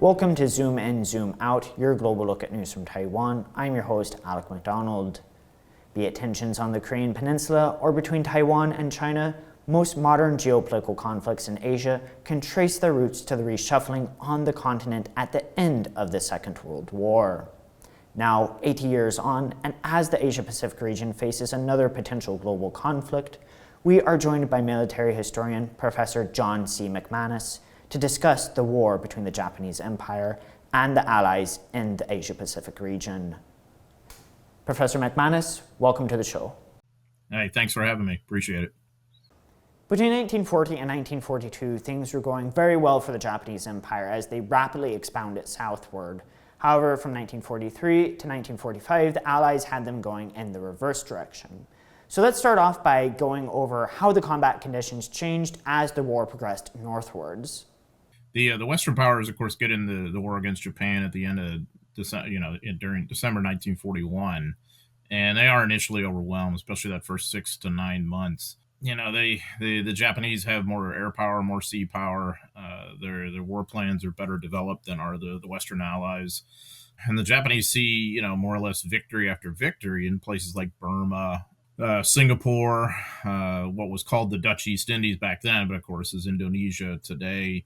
Welcome to Zoom In, Zoom Out, your global look at news from Taiwan. I'm your host, Alec McDonald. Be it tensions on the Korean Peninsula or between Taiwan and China, most modern geopolitical conflicts in Asia can trace their roots to the reshuffling on the continent at the end of the Second World War. Now, 80 years on, and as the Asia-Pacific region faces another potential global conflict, we are joined by military historian Professor John C. McManus to discuss the war between the Japanese Empire and the Allies in the Asia-Pacific region. Professor McManus, welcome to the show. Hey, thanks for having me. Appreciate it. Between 1940 and 1942, things were going very well for the Japanese Empire as they rapidly expanded southward. However, from 1943 to 1945, the Allies had them going in the reverse direction. So let's start off by going over how the combat conditions changed as the war progressed northwards. The Western powers, of course, get in the war against Japan at the end of during December 1941, and they are initially overwhelmed, especially that first 6 to 9 months. The Japanese have more air power, more sea power. Their war plans are better developed than are the Western allies, and the Japanese see more or less victory after victory in places like Burma, Singapore, what was called the Dutch East Indies back then, but of course is Indonesia today.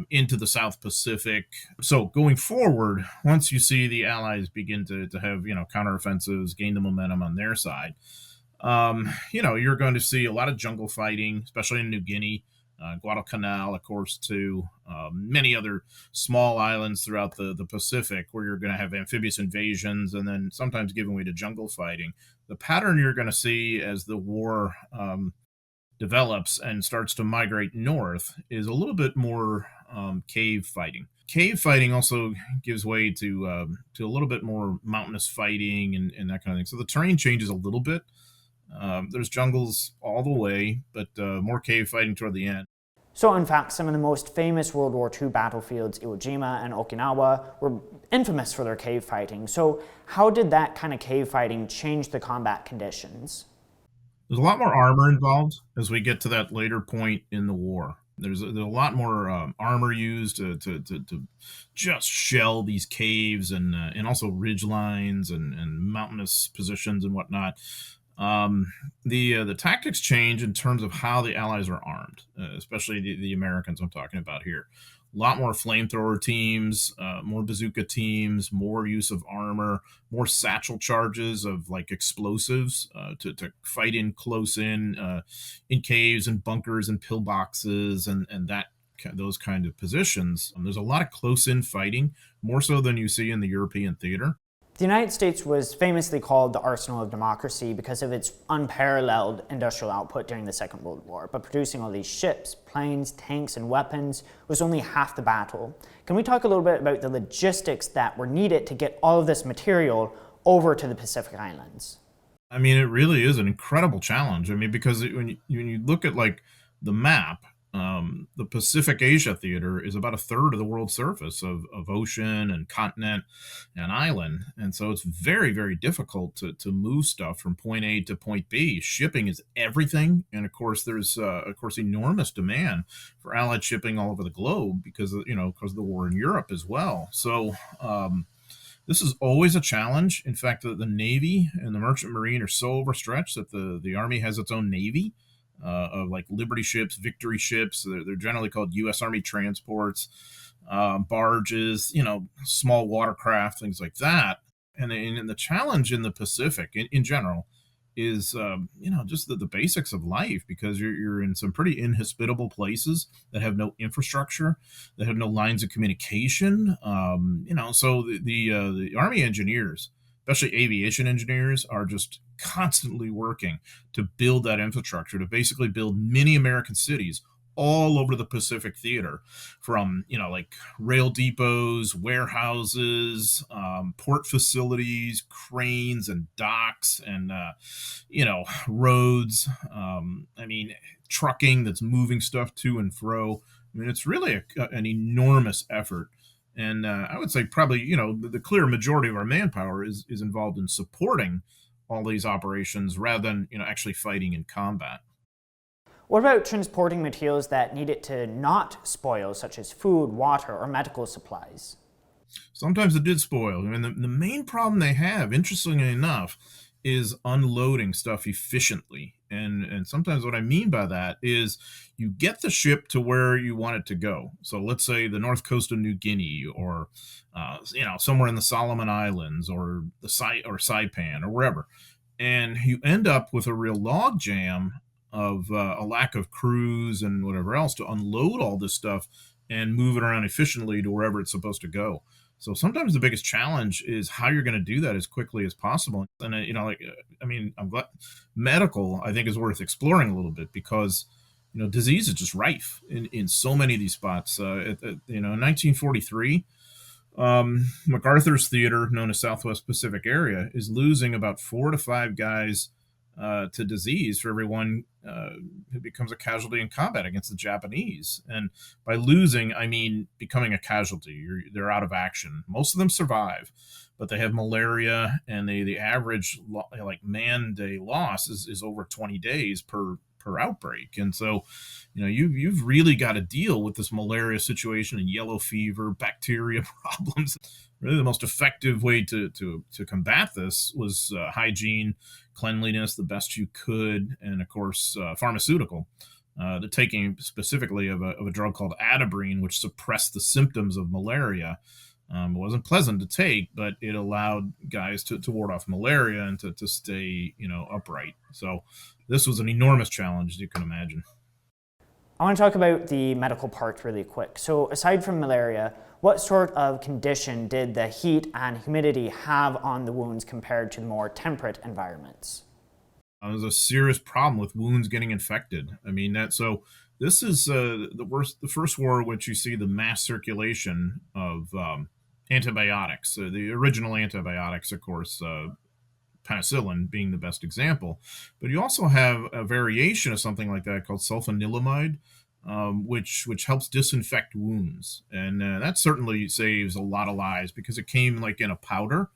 Into the South Pacific. So going forward, once you see the Allies begin to have counteroffensives, gain the momentum on their side, you're going to see a lot of jungle fighting, especially in New Guinea, Guadalcanal, of course, too. Many other small islands throughout the Pacific where you're going to have amphibious invasions and then sometimes giving way to jungle fighting. The pattern you're going to see as the war develops and starts to migrate north is a little bit more cave fighting. Cave fighting also gives way to a little bit more mountainous fighting and that kind of thing. So the terrain changes a little bit. There's jungles all the way, but more cave fighting toward the end. So in fact, some of the most famous World War II battlefields, Iwo Jima and Okinawa, were infamous for their cave fighting. So how did that kind of cave fighting change the combat conditions? There's a lot more armor involved as we get to that later point in the war. There's a lot more armor used to just shell these caves and also ridge lines and mountainous positions and whatnot. The tactics change in terms of how the Allies are armed, especially the Americans I'm talking about here. A lot more flamethrower teams, more bazooka teams, more use of armor, more satchel charges of like explosives to fight in close in caves and bunkers and pillboxes and those kind of positions. There's a lot of close in fighting, more so than you see in the European theater. The United States was famously called the arsenal of democracy because of its unparalleled industrial output during the Second World War, but producing all these ships, planes, tanks, and weapons was only half the battle. Can we talk a little bit about the logistics that were needed to get all of this material over to the Pacific Islands? I mean, it really is an incredible challenge. I mean, because when you look at like the map, the Pacific Asia theater is about a third of the world's surface of ocean and continent and island. And so it's very, very difficult to move stuff from point A to point B. Shipping is everything. And of course, there's, enormous demand for Allied shipping all over the globe because of the war in Europe as well. So, this is always a challenge. In fact, the Navy and the Merchant Marine are so overstretched that the Army has its own Navy. Of like Liberty ships, Victory ships. They're generally called U.S. Army transports, barges, small watercraft, things like that. And the challenge in the Pacific in general is, just the basics of life because you're in some pretty inhospitable places that have no infrastructure, that have no lines of communication. So the Army engineers, especially aviation engineers, are just constantly working to build that infrastructure, to basically build mini American cities all over the Pacific theater, from like rail depots, warehouses, port facilities, cranes and docks, and roads. Trucking that's moving stuff to and fro. I mean, it's really an enormous effort. And I would say probably, the clear majority of our manpower is involved in supporting all these operations rather than, actually fighting in combat. What about transporting materials that need it to not spoil, such as food, water, or medical supplies? Sometimes it did spoil. I mean, the main problem they have, interestingly enough, is unloading stuff efficiently. And sometimes what I mean by that is you get the ship to where you want it to go. So let's say the north coast of New Guinea, or somewhere in the Solomon Islands, or the Saipan, or wherever, and you end up with a real log jam of a lack of crews and whatever else to unload all this stuff and move it around efficiently to wherever it's supposed to go. So sometimes the biggest challenge is how you're going to do that as quickly as possible. And I mean, I'm glad medical, I think, is worth exploring a little bit, because disease is just rife in so many of these spots. In 1943, MacArthur's theater, known as Southwest Pacific Area, is losing about 4 to 5 guys to disease for every one who becomes a casualty in combat against the Japanese. And by losing, I mean becoming a casualty. They're out of action. Most of them survive, but they have malaria, and the average man day loss is over 20 days per outbreak. And so, you've really got to deal with this malaria situation and yellow fever, bacteria problems. Really, the most effective way to combat this was hygiene, cleanliness, the best you could, and of course, pharmaceutical. The taking specifically of a drug called atabrine, which suppressed the symptoms of malaria. It wasn't pleasant to take, but it allowed guys to ward off malaria and to stay, upright. So this was an enormous challenge, as you can imagine. I want to talk about the medical part really quick. So aside from malaria, what sort of condition did the heat and humidity have on the wounds compared to the more temperate environments? There's a serious problem with wounds getting infected. I mean, this is the first war in which you see the mass circulation of antibiotics. The original antibiotics, of course, penicillin being the best example, but you also have a variation of something like that called sulfanilamide, which helps disinfect wounds, and that certainly saves a lot of lives because it came like in a powder,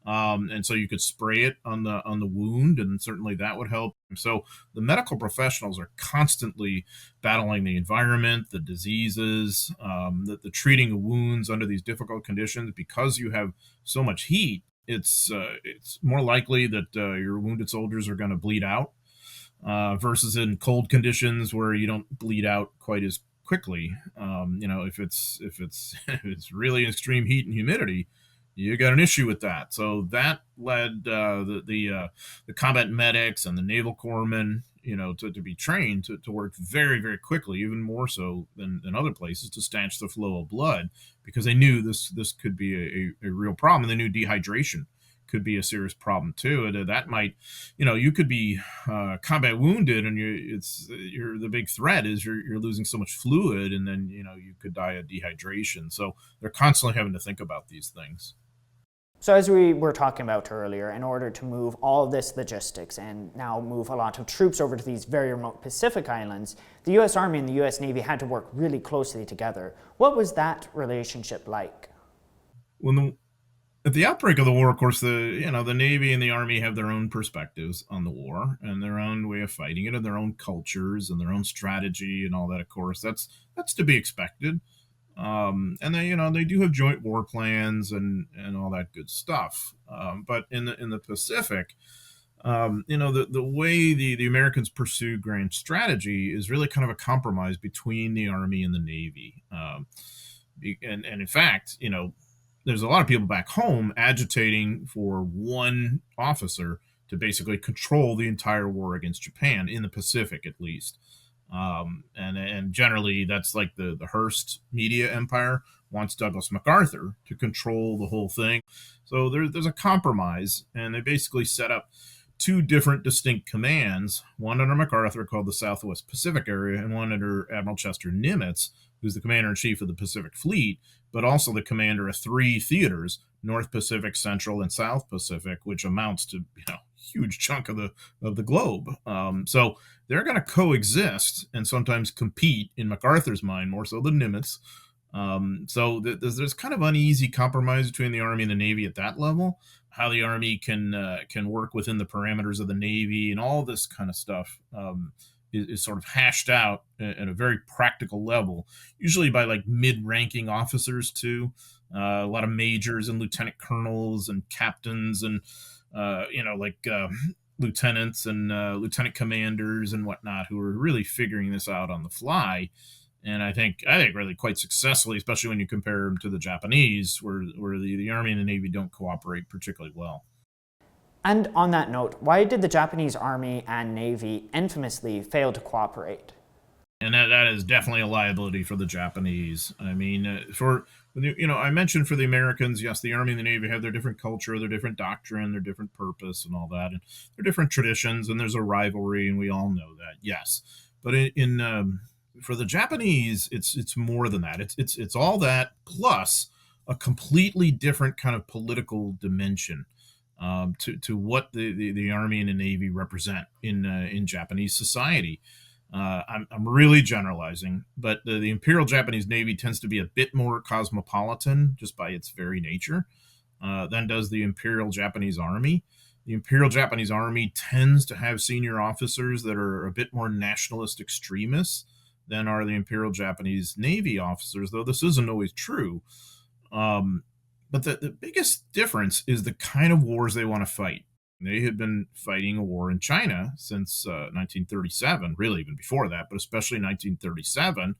and so you could spray it on the wound, and certainly that would help. So the medical professionals are constantly battling the environment, the diseases, the treating of wounds under these difficult conditions because you have so much heat. It's more likely that your wounded soldiers are going to bleed out versus in cold conditions where you don't bleed out quite as quickly. If it's really extreme heat and humidity, you got an issue with that. So that led the combat medics and the naval corpsmen, to be trained to work very, very quickly, even more so than other places, to stanch the flow of blood, because they knew this could be a real problem. And they knew dehydration could be a serious problem too. And that might, you could be combat wounded, and the big threat is you're losing so much fluid, and then you could die of dehydration. So they're constantly having to think about these things. So as we were talking about earlier, in order to move all of this logistics and now move a lot of troops over to these very remote Pacific islands, the US Army and the US Navy had to work really closely together. What was that relationship like? At the outbreak of the war, of course, the Navy and the Army have their own perspectives on the war and their own way of fighting it, and their own cultures and their own strategy and all that. Of course, that's to be expected. And they do have joint war plans and all that good stuff. But in the Pacific, the way the Americans pursue grand strategy is really kind of a compromise between the Army and the Navy. And in fact, there's a lot of people back home agitating for one officer to basically control the entire war against Japan, in the Pacific at least. And generally, that's like the Hearst media empire wants Douglas MacArthur to control the whole thing. So there's a compromise, and they basically set up two different distinct commands, one under MacArthur called the Southwest Pacific Area, and one under Admiral Chester Nimitz, who's the commander-in-chief of the Pacific Fleet, but also the commander of 3 theaters, North Pacific, Central, and South Pacific, which amounts to huge chunk of the globe. So they're going to coexist and sometimes compete, in MacArthur's mind, more so than Nimitz. So there's kind of uneasy compromise between the Army and the Navy at that level. How the Army can work within the parameters of the Navy and all this kind of stuff is sort of hashed out at a very practical level, usually by like mid-ranking officers too, a lot of majors and lieutenant colonels and captains and lieutenants and lieutenant commanders and whatnot who are really figuring this out on the fly. And I think really quite successfully, especially when you compare them to the Japanese, where the Army and the Navy don't cooperate particularly well. And on that note, why did the Japanese Army and Navy infamously fail to cooperate? And that is definitely a liability for the Japanese. I mean, I mentioned for the Americans, yes, the Army and the Navy have their different culture, their different doctrine, their different purpose, and all that, and their different traditions, and there's a rivalry, and we all know that, yes. But for the Japanese, it's more than that. It's all that plus a completely different kind of political dimension to what the Army and the Navy represent in Japanese society. I'm really generalizing, but the Imperial Japanese Navy tends to be a bit more cosmopolitan just by its very nature than does the Imperial Japanese Army. The Imperial Japanese Army tends to have senior officers that are a bit more nationalist extremists than are the Imperial Japanese Navy officers, though this isn't always true. But the biggest difference is the kind of wars they want to fight. They had been fighting a war in China since 1937, really even before that, but especially 1937.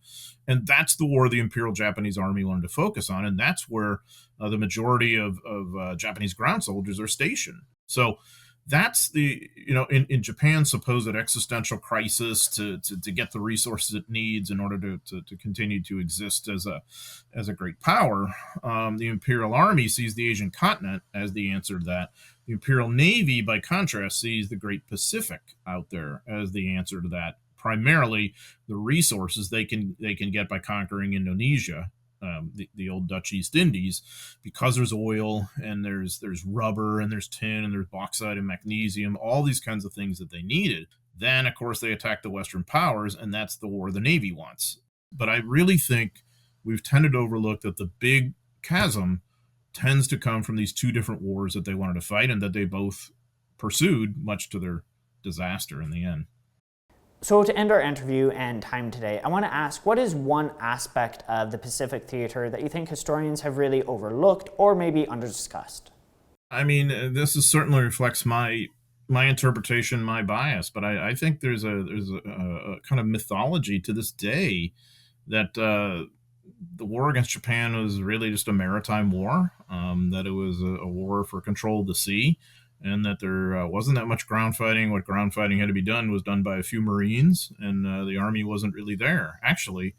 And that's the war the Imperial Japanese Army wanted to focus on. And that's where the majority of Japanese ground soldiers are stationed. So that's in Japan's supposed existential crisis to get the resources it needs in order to continue to exist as a great power. The Imperial Army sees the Asian continent as the answer to that. The Imperial Navy, by contrast, sees the Great Pacific out there as the answer to that. Primarily, the resources they can get by conquering Indonesia, the old Dutch East Indies, because there's oil and there's rubber and there's tin and there's bauxite and magnesium, all these kinds of things that they needed. Then, of course, they attack the Western powers, and that's the war the Navy wants. But I really think we've tended to overlook that the big chasm tends to come from these two different wars that they wanted to fight and that they both pursued, much to their disaster in the end. So to end our interview and time today, I want to ask, what is one aspect of the Pacific Theater that you think historians have really overlooked or maybe under-discussed? I mean, this certainly reflects my interpretation, my bias, but I think there's a kind of mythology to this day that the war against Japan was really just a maritime war, that it was a war for control of the sea, and that there wasn't that much ground fighting. What ground fighting had to be done was done by a few Marines, and the Army wasn't really there. Actually,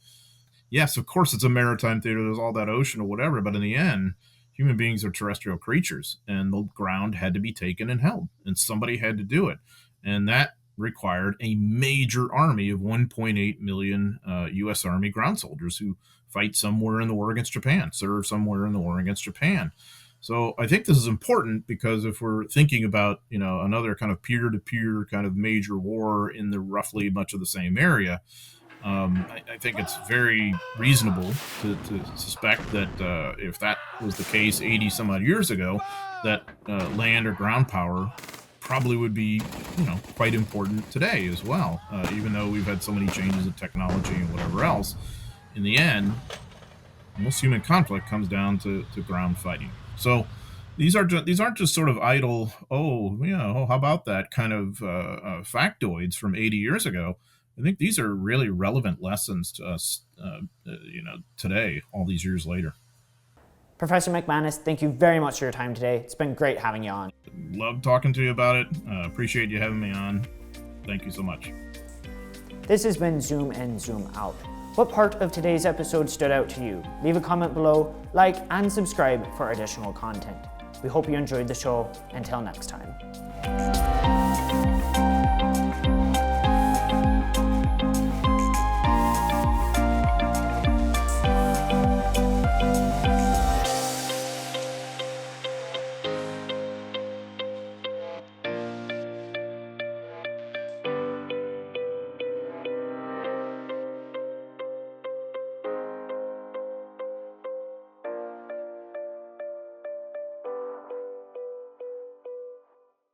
yes, of course, it's a maritime theater. There's all that ocean or whatever, but in the end, human beings are terrestrial creatures, and the ground had to be taken and held, and somebody had to do it. And that required a major army of 1.8 million U.S. Army ground soldiers who fight somewhere in the war against Japan, serve somewhere in the war against Japan. So I think this is important because if we're thinking about, another kind of peer-to-peer kind of major war in the roughly much of the same area, I think it's very reasonable to suspect that if that was the case 80 some odd years ago, that land or ground power probably would be, quite important today as well. Even though we've had so many changes in technology and whatever else, in the end, most human conflict comes down to ground fighting. So these aren't just sort of idle, how about that kind of factoids from 80 years ago. I think these are really relevant lessons to us, today, all these years later. Professor McManus, thank you very much for your time today. It's been great having you on. Love talking to you about it. Appreciate you having me on. Thank you so much. This has been Zoom in, Zoom out. What part of today's episode stood out to you? Leave a comment below, like, and subscribe for additional content. We hope you enjoyed the show. Until next time.